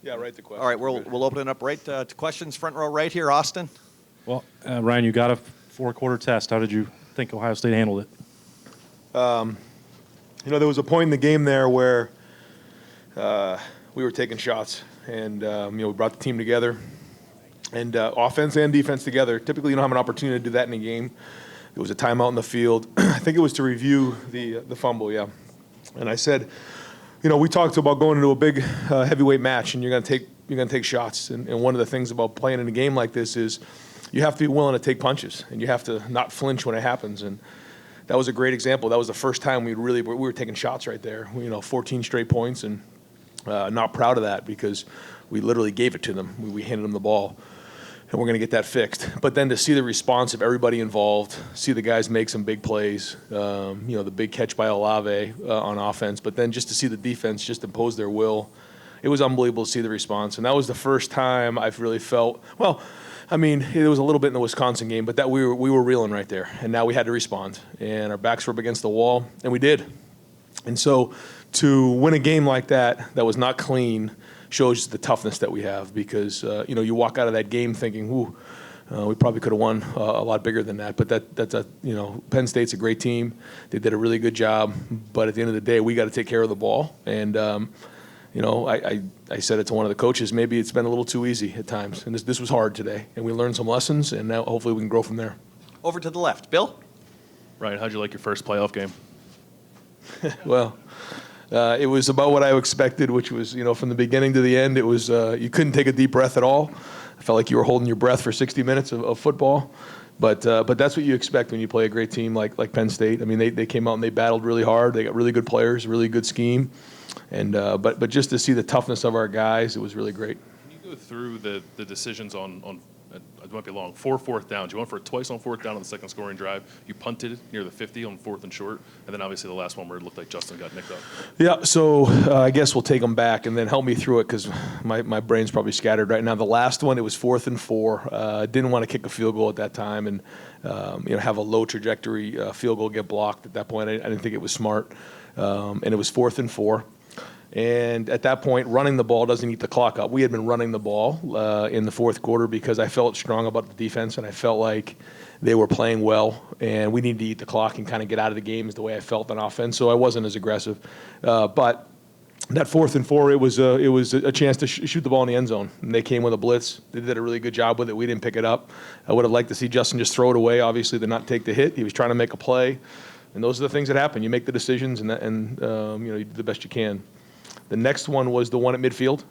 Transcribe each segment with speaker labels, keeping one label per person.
Speaker 1: Yeah, right to question.
Speaker 2: All right, we'll open it up right to questions. Front row right here, Austin.
Speaker 3: Well, Ryan, you got a 4-quarter test. How did you think Ohio State handled it?
Speaker 1: There was a point in the game there where we were taking shots, and we brought the team together, and offense and defense together. Typically, you don't have an opportunity to do that in a game. It was a timeout in the field. I think it was to review the fumble, yeah. And I said, we talked about going into a big heavyweight match, and you're gonna take shots. And one of the things about playing in a game like this is you have to be willing to take punches, and you have to not flinch when it happens. And that was a great example. That was the first time we were taking shots right there. 14 straight points, and not proud of that because we literally gave it to them. We handed them the ball. And we're going to get that fixed. But then to see the response of everybody involved, see the guys make some big plays, the big catch by Olave on offense, but then just to see the defense just impose their will, it was unbelievable to see the response. And that was the first time I've really felt, it was a little bit in the Wisconsin game, but that we were reeling right there. And now we had to respond. And our backs were up against the wall, and we did. And so to win a game like that was not clean, shows the toughness that we have because, you walk out of that game thinking, we probably could have won a lot bigger than that. But Penn State's a great team. They did a really good job. But at the end of the day, we got to take care of the ball. And, I said it to one of the coaches, maybe it's been a little too easy at times. And this was hard today. And we learned some lessons, and now hopefully we can grow from there.
Speaker 2: Over to the left. Bill?
Speaker 4: Ryan, how'd you like your first playoff game?
Speaker 1: Well, it was about what I expected, which was, from the beginning to the end, it was you couldn't take a deep breath at all. I felt like you were holding your breath for 60 minutes of football. But that's what you expect when you play a great team like Penn State. I mean, they came out and they battled really hard. They got really good players, really good scheme. And but just to see the toughness of our guys, it was really great.
Speaker 4: Can you go through the decisions on it might be long, 4 fourth downs? You went for it twice on 4th down on the second scoring drive. You punted near the 50 on 4th and short. And then obviously the last one where it looked like Justin got nicked up.
Speaker 1: Yeah, so I guess we'll take them back and then help me through it because my brain's probably scattered right now. The last one, it was 4th and 4. Didn't want to kick a field goal at that time and have a low trajectory field goal get blocked at that point. I didn't think it was smart. And it was 4th and 4. And at that point, running the ball doesn't eat the clock up. We had been running the ball in the 4th quarter because I felt strong about the defense, and I felt like they were playing well, and we needed to eat the clock and kind of get out of the game is the way I felt on offense. So I wasn't as aggressive. But that 4th and 4, it was a chance to shoot the ball in the end zone. And they came with a blitz. They did a really good job with it. We didn't pick it up. I would have liked to see Justin just throw it away, obviously, to not take the hit. He was trying to make a play. And those are the things that happen. You make the decisions, and you do the best you can. The next one was the one at midfield.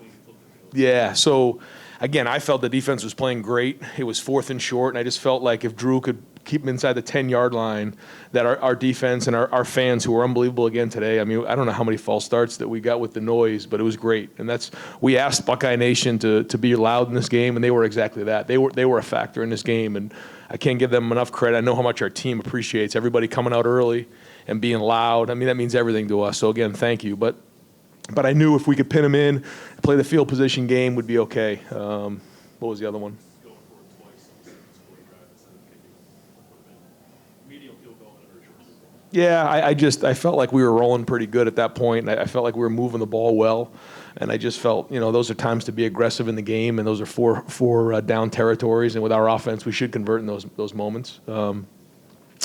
Speaker 1: Yeah, so, again, I felt the defense was playing great. It was 4th and short, and I just felt like if Drew could keep him inside the 10-yard line, that our defense and our fans, who were unbelievable again today, I mean, I don't know how many false starts that we got with the noise, but it was great. And we asked Buckeye Nation to be loud in this game, and they were exactly that. They were a factor in this game, and I can't give them enough credit. I know how much our team appreciates everybody coming out early and being loud. I mean, that means everything to us. So, again, thank you. But I knew if we could pin them in, play the field position game, would be okay. What was the other one? Yeah, I felt like we were rolling pretty good at that point, and I felt like we were moving the ball well. And I just felt, those are times to be aggressive in the game, and those are four down territories. And with our offense, we should convert in those moments.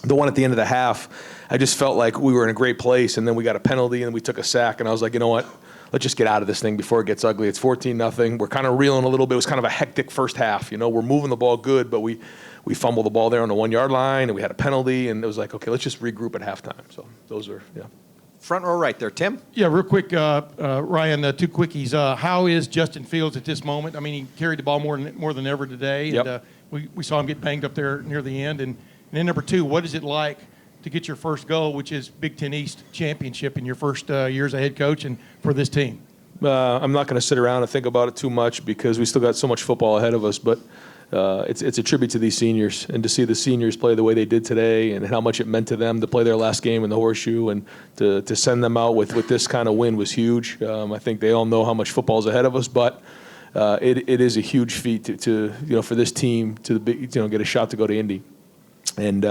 Speaker 1: The one at the end of the half, I just felt like we were in a great place, and then we got a penalty, and we took a sack, and I was like, you know what? Let's just get out of this thing before it gets ugly. It's 14-0. We're kind of reeling a little bit. It was kind of a hectic first half. We're moving the ball good, but we fumbled the ball there on the 1-yard line, and we had a penalty, and it was like, okay, let's just regroup at halftime. So those are, yeah.
Speaker 2: Front row right there. Tim?
Speaker 5: Yeah, real quick, Ryan, 2 quickies. How is Justin Fields at this moment? I mean, he carried the ball more than ever today.
Speaker 1: Yep.
Speaker 5: And we saw him get banged up there near the end. And then number 2, what is it like to get your first goal, which is Big Ten East championship in your first year as a head coach and for this team?
Speaker 1: I'm not going to sit around and think about it too much because we still got so much football ahead of us. But it's a tribute to these seniors, and to see the seniors play the way they did today and how much it meant to them to play their last game in the Horseshoe and to send them out with this kind of win was huge. I think they all know how much football is ahead of us, but it is a huge feat to for this team to get a shot to go to Indy. And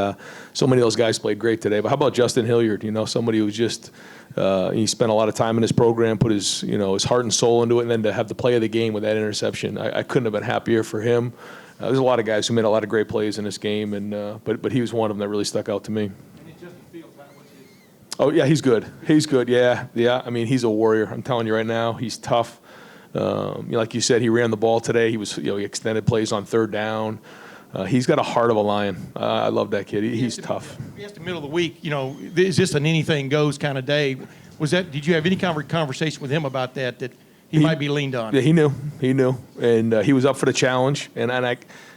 Speaker 1: so many of those guys played great today. But how about Justin Hilliard? You know, somebody who's just he spent a lot of time in his program, put his his heart and soul into it, and then to have the play of the game with that interception, I couldn't have been happier for him. There's a lot of guys who made a lot of great plays in this game, and but he was one of them that really stuck out to me. Oh yeah, he's good. He's good. Yeah. I mean, he's a warrior. I'm telling you right now, he's tough. Like you said, he ran the ball today. He was he extended plays on third down. He's got a heart of a lion. I love that kid. He's tough.
Speaker 5: We asked the middle of the week, is this an anything goes kind of day? Did you have any conversation with him about that he might be leaned on?
Speaker 1: Yeah, he knew. And he was up for the challenge. And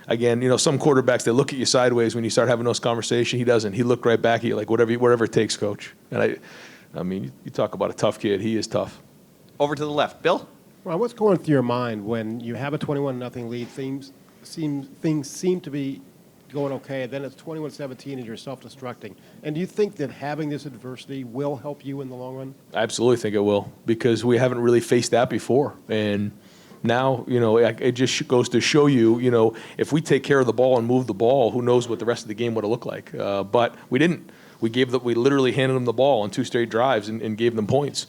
Speaker 1: again, some quarterbacks, they look at you sideways when you start having those conversations. He doesn't. He looked right back at you like, whatever it takes, coach. And I mean, you talk about a tough kid. He is tough.
Speaker 2: Over to the left. Bill?
Speaker 6: Well, what's going through your mind when you have a 21-0 lead? Things seem to be going okay, then it's 21-17 and you're self-destructing. And do you think that having this adversity will help you in the long run?
Speaker 1: I absolutely think it will, because we haven't really faced that before. And now, it just goes to show you, if we take care of the ball and move the ball, who knows what the rest of the game would have looked like. But we didn't. We literally handed them the ball on 2 straight drives and gave them points.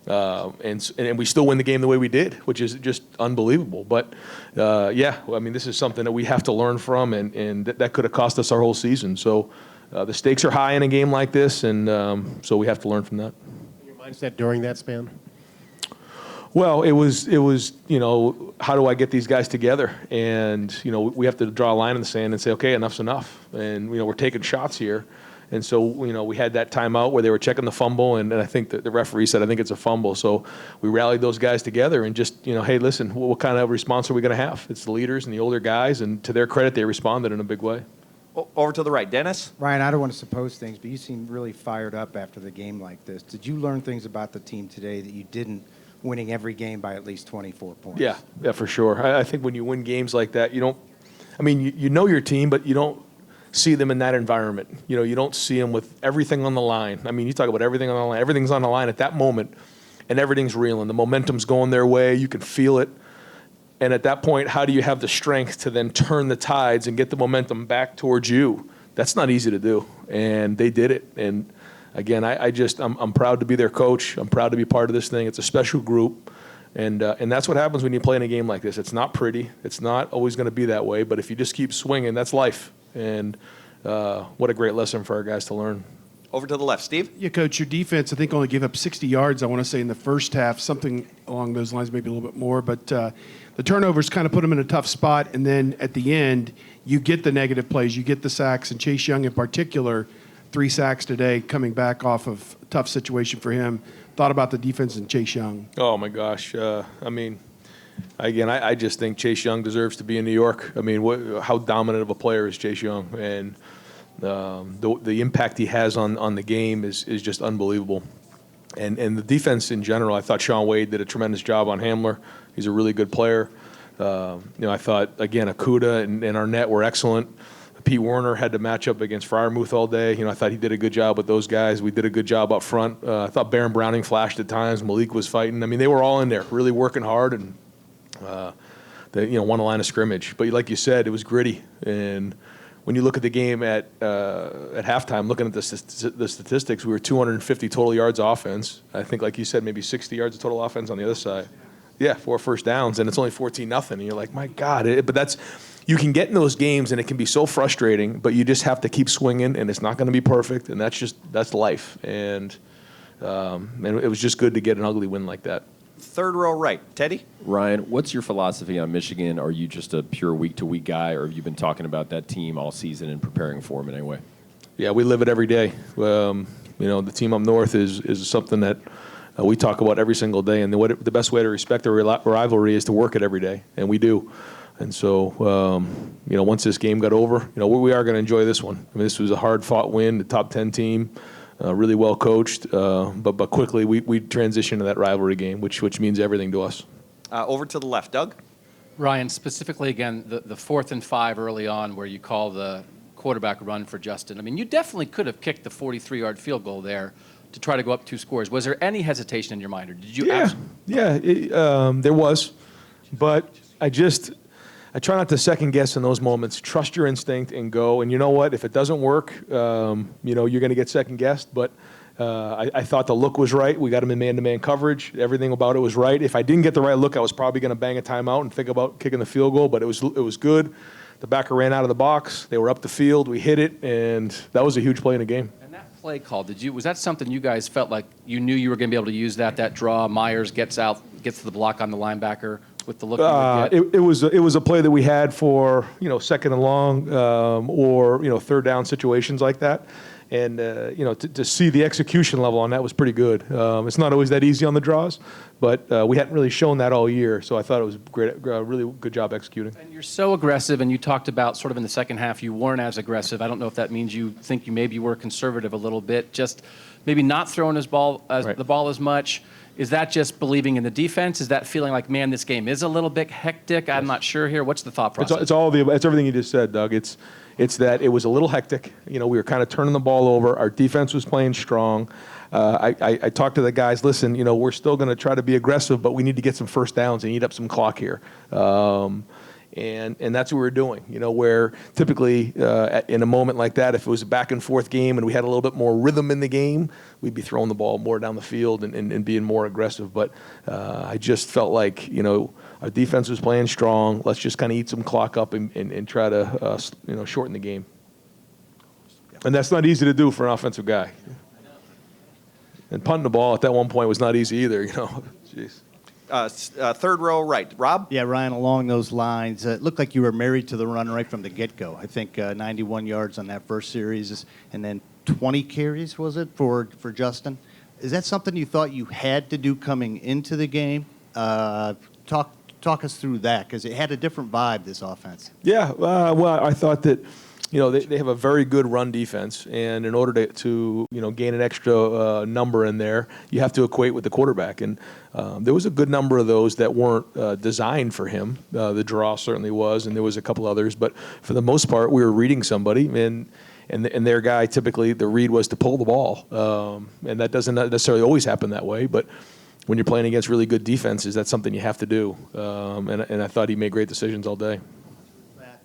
Speaker 1: And we still win the game the way we did, which is just unbelievable. But, this is something that we have to learn from, and that could have cost us our whole season. So the stakes are high in a game like this, and so we have to learn from that.
Speaker 6: Your mindset during that span?
Speaker 1: Well, it was how do I get these guys together? And, we have to draw a line in the sand and say, okay, enough's enough. And, we're taking shots here. And so, we had that timeout where they were checking the fumble, and I think that the referee said, I think it's a fumble. So we rallied those guys together and just, hey, listen, what kind of response are we going to have? It's the leaders and the older guys, and to their credit, they responded in a big way.
Speaker 2: Over to the right. Dennis?
Speaker 7: Ryan, I don't want to suppose things, but you seem really fired up after the game like this. Did you learn things about the team today that you didn't winning every game by at least 24 points?
Speaker 1: Yeah, for sure. I think when you win games like that, you know your team, but you don't see them in that environment. You don't see them with everything on the line. I mean, you talk about everything on the line. Everything's on the line at that moment, and everything's real, and the momentum's going their way. You can feel it. And at that point, how do you have the strength to then turn the tides and get the momentum back towards you? That's not easy to do, and they did it. And again, I'm proud to be their coach. I'm proud to be part of this thing. It's a special group. And that's what happens when you play in a game like this. It's not pretty. It's not always going to be that way. But if you just keep swinging, that's life. And what a great lesson for our guys to learn.
Speaker 2: Over to the left. Steve?
Speaker 8: Yeah, Coach, your defense, I think, only gave up 60 yards, I want to say, in the first half, something along those lines, maybe a little bit more. But the turnovers kind of put them in a tough spot. And then at the end, you get the negative plays. You get the sacks. And Chase Young in particular, 3 sacks today, coming back off of a tough situation for him. Thought about the defense and Chase Young.
Speaker 1: Oh, my gosh. I just think Chase Young deserves to be in New York. I mean, how dominant of a player is Chase Young? And the impact he has on the game is just unbelievable. And the defense in general, I thought Sean Wade did a tremendous job on Hamler. He's a really good player. I thought, again, Akuda and Arnett were excellent. Pete Werner had to match up against Freiermuth all day. I thought he did a good job with those guys. We did a good job up front. I thought Baron Browning flashed at times. Malik was fighting. I mean, they were all in there, really working hard, and they won a line of scrimmage. But like you said, it was gritty. And when you look at the game at halftime, looking at the statistics, we were 250 total yards offense. I think, like you said, maybe 60 yards of total offense on the other side. Yeah, 4 first downs, and it's only 14-0. And you're like, my God. You can get in those games, and it can be so frustrating, but you just have to keep swinging, and it's not going to be perfect, and that's life. And it was just good to get an ugly win like that.
Speaker 2: Third row right. Teddy?
Speaker 9: Ryan, what's your philosophy on Michigan? Are you just a pure week-to-week guy, or have you been talking about that team all season and preparing for them in any way?
Speaker 1: Yeah, we live it every day. The team up north is something that we talk about every single day, and the best way to respect the rivalry is to work it every day, and we do. And so, once this game got over, we are going to enjoy this one. I mean, this was a hard-fought win, the top 10 team, really well coached, but quickly we transitioned to that rivalry game, which means everything to us.
Speaker 2: Over to the left. Doug?
Speaker 10: Ryan, specifically, again, the 4th and 5 early on where you call the quarterback run for Justin. I mean, you definitely could have kicked the 43-yard field goal there to try to go up 2 scores. Was there any hesitation in your mind, or did you?
Speaker 1: There was, but I try not to second guess in those moments. Trust your instinct and go. And you know what? If it doesn't work, you're going to get second guessed. But I thought the look was right. We got him in man-to-man coverage. Everything about it was right. If I didn't get the right look, I was probably going to bang a timeout and think about kicking the field goal. But it was good. The backer ran out of the box. They were up the field. We hit it, and that was a huge play in the game.
Speaker 10: And that play call, was that something you guys felt like you knew you were going to be able to use that draw? Myers gets to the block on the linebacker with the look you would get?
Speaker 1: It was a play that we had for second and long or third down situations like that. And, to see the execution level on that was pretty good. It's not always that easy on the draws, but we hadn't really shown that all year. So I thought it was great, really good job executing.
Speaker 10: And you're so aggressive, and you talked about sort of in the second half you weren't as aggressive. I don't know if that means you think you maybe were conservative a little bit, just maybe not throwing the ball as much. Is that just believing in the defense? Is that feeling like, man, this game is a little bit hectic? I'm not sure here. What's the thought process?
Speaker 1: It's everything you just said, Doug. It's that it was a little hectic. We were kind of turning the ball over. Our defense was playing strong. I talked to the guys, listen, we're still going to try to be aggressive, but we need to get some first downs and eat up some clock here. And that's what we were doing, where typically in a moment like that, if it was a back and forth game and we had a little bit more rhythm in the game, we'd be throwing the ball more down the field and being more aggressive. But I just felt like, our defense was playing strong. Let's just kind of eat some clock up and try to, shorten the game. And that's not easy to do for an offensive guy. And punting the ball at that one point was not easy either, Jeez.
Speaker 2: Third row right. Rob?
Speaker 11: Yeah, Ryan, along those lines, it looked like you were married to the run right from the get-go. I think 91 yards on that first series, and then 20 carries, was it, for Justin? Is that something you thought you had to do coming into the game? Talk us through that, because it had a different vibe, this offense.
Speaker 1: Yeah, well, I thought that, they have a very good run defense, and in order to gain an extra number in there, you have to equate with the quarterback. And there was a good number of those that weren't designed for him. The draw certainly was, and there was a couple others. But for the most part, we were reading somebody, and their guy, typically, the read was to pull the ball. And that doesn't necessarily always happen that way, but when you're playing against really good defenses, that's something you have to do. And I thought he made great decisions all day.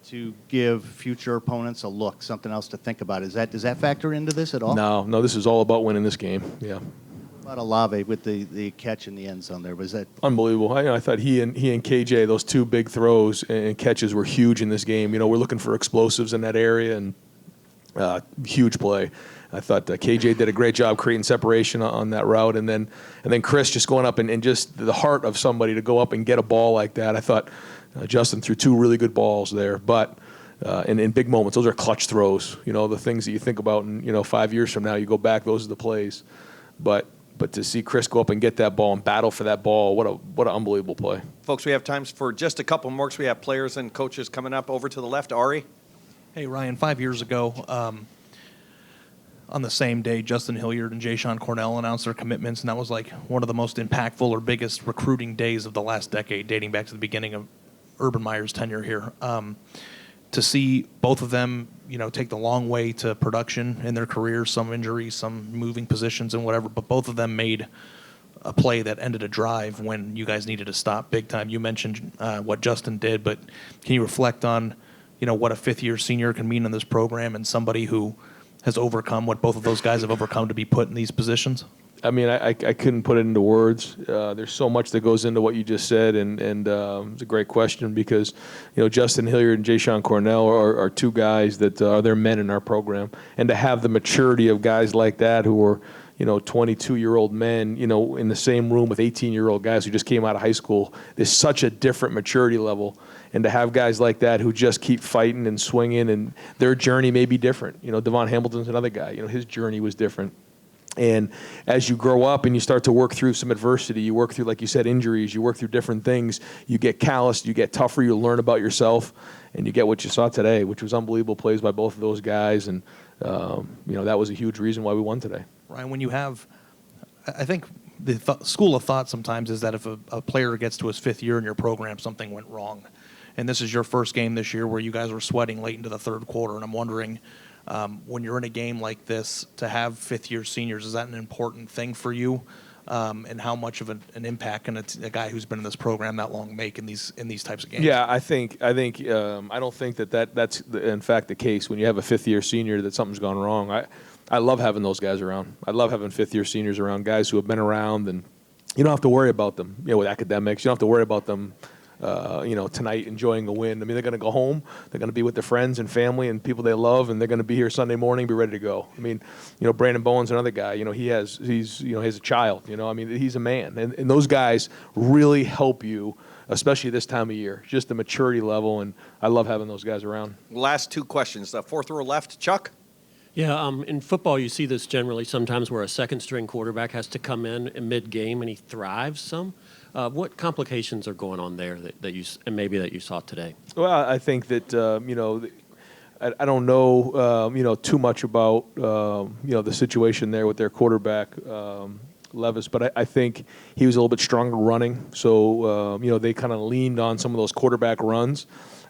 Speaker 11: To give future opponents a look, something else to think about. Does that factor into this at all?
Speaker 1: No, this is all about winning this game. Yeah.
Speaker 11: What about Olave with the catch in the end zone there? Was that
Speaker 1: unbelievable? I thought he and KJ, those two big throws and catches were huge in this game. We're looking for explosives in that area, and huge play. I thought KJ did a great job creating separation on that route, and then Chris just going up and just the heart of somebody to go up and get a ball like that. I thought Justin threw two really good balls there, but in big moments, those are clutch throws. The things that you think about, and 5 years from now, you go back, those are the plays. But to see Chris go up and get that ball and battle for that ball, what an unbelievable play.
Speaker 2: Folks, we have time for just a couple more because we have players and coaches coming up. Over to the left, Ari.
Speaker 12: Hey, Ryan, 5 years ago, on the same day, Justin Hilliard and Jayshon Cornell announced their commitments, and that was like one of the most impactful or biggest recruiting days of the last decade, dating back to the beginning of Urban Meyer's tenure here. To see both of them, take the long way to production in their careers, some injuries, some moving positions and whatever, but both of them made a play that ended a drive when you guys needed to stop big time. You mentioned what Justin did, but can you reflect on, what a fifth-year senior can mean in this program and somebody who has overcome what both of those guys have overcome to be put in these positions?
Speaker 1: I mean, I couldn't put it into words. There's so much that goes into what you just said, and it's a great question because, Justin Hilliard and Jayshon Cornell are two guys that are they're men in our program, and to have the maturity of guys like that who are, 22-year-old men, in the same room with 18-year-old guys who just came out of high school, there's such a different maturity level. And to have guys like that who just keep fighting and swinging, and their journey may be different. Devon Hamilton's another guy. His journey was different. And as you grow up and you start to work through some adversity, you work through, like you said, injuries, you work through different things, you get calloused, you get tougher, you learn about yourself, and you get what you saw today, which was unbelievable plays by both of those guys. And, that was a huge reason why we won today.
Speaker 12: Ryan, when you have, I think the school of thought sometimes is that if a player gets to his fifth year in your program, something went wrong. And this is your first game this year where you guys were sweating late into the third quarter, and I'm wondering, when you're in a game like this, to have fifth-year seniors, is that an important thing for you? and how much of an impact can a guy who's been in this program that long make in these types of games?
Speaker 1: Yeah, I don't think that's in fact the case. When you have a fifth-year senior, that something's gone wrong. I love having those guys around. I love having fifth-year seniors around, guys who have been around, and you don't have to worry about them. With academics, you don't have to worry about them. Tonight enjoying a win. I mean, they're going to go home. They're going to be with their friends and family and people they love, and they're going to be here Sunday morning, be ready to go. I mean, Brandon Bowen's another guy. He's a child. I mean, he's a man, and those guys really help you, especially this time of year. Just the maturity level, and I love having those guys around.
Speaker 2: Last two questions. Fourth row left, Chuck.
Speaker 13: Yeah, in football, you see this generally sometimes where a second-string quarterback has to come in mid-game and he thrives some. What complications are going on there that you saw today?
Speaker 1: Well, I think that I don't know too much about the situation there with their quarterback Levis, but I think he was a little bit stronger running. So they kind of leaned on some of those quarterback runs,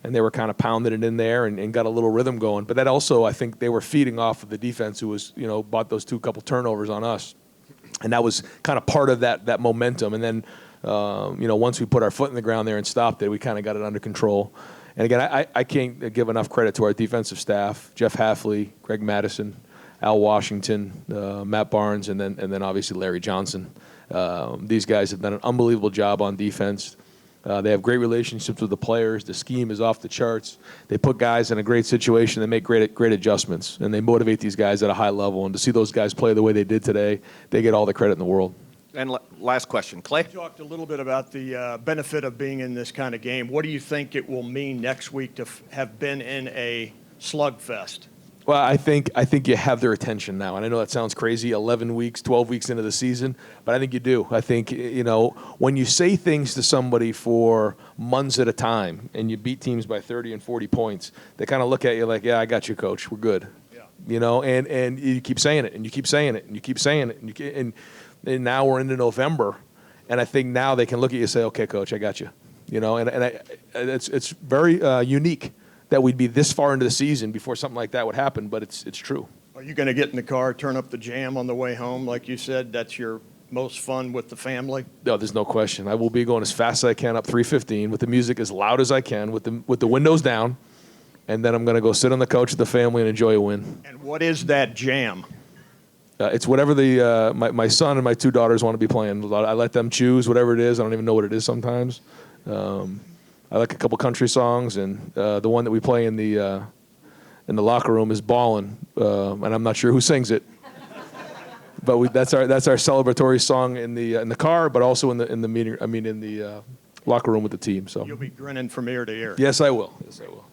Speaker 1: and they were kind of pounding it in there and got a little rhythm going. But that also, I think they were feeding off of the defense who was bought those couple turnovers on us, and that was kind of part of that momentum. And then once we put our foot in the ground there and stopped it, we kind of got it under control. And again, I can't give enough credit to our defensive staff: Jeff Halfley, Greg Madison, Al Washington, Matt Barnes, and then obviously Larry Johnson. These guys have done an unbelievable job on defense. They have great relationships with the players. The scheme is off the charts. They put guys in a great situation. They make great adjustments, and they motivate these guys at a high level. And to see those guys play the way they did today, they get all the credit in the world.
Speaker 2: And last question, Clay.
Speaker 14: You talked a little bit about the benefit of being in this kind of game. What do you think it will mean next week to have been in a slugfest?
Speaker 1: Well, I think you have their attention now, and I know that sounds crazy. 11 weeks, 12 weeks into the season, but I think you do. I think when you say things to somebody for months at a time, and you beat teams by 30 and 40 points, they kind of look at you like, "Yeah, I got you, coach. We're good." Yeah. And you keep saying it, and you keep saying it, and you keep saying it, and now we're into November, and I think now they can look at you and say, "Okay, coach, I got you." It's very unique that we'd be this far into the season before something like that would happen, but it's true.
Speaker 14: Are you going to get in the car, turn up the jam on the way home, like you said? That's your most fun with the family?
Speaker 1: No, there's no question. I will be going as fast as I can up 315 with the music as loud as I can, with the windows down, and then I'm going to go sit on the couch with the family and enjoy a win.
Speaker 14: And what is that jam?
Speaker 1: It's whatever my son and my two daughters want to be playing. I let them choose whatever it is. I don't even know what it is sometimes. I like a couple country songs, and the one that we play in the locker room is "Ballin'," and I'm not sure who sings it, but that's our celebratory song in the car, but also in the meeting. I mean, in the locker room with the team. So
Speaker 14: you'll be grinning from ear to ear.
Speaker 1: Yes, I will. Yes, I will.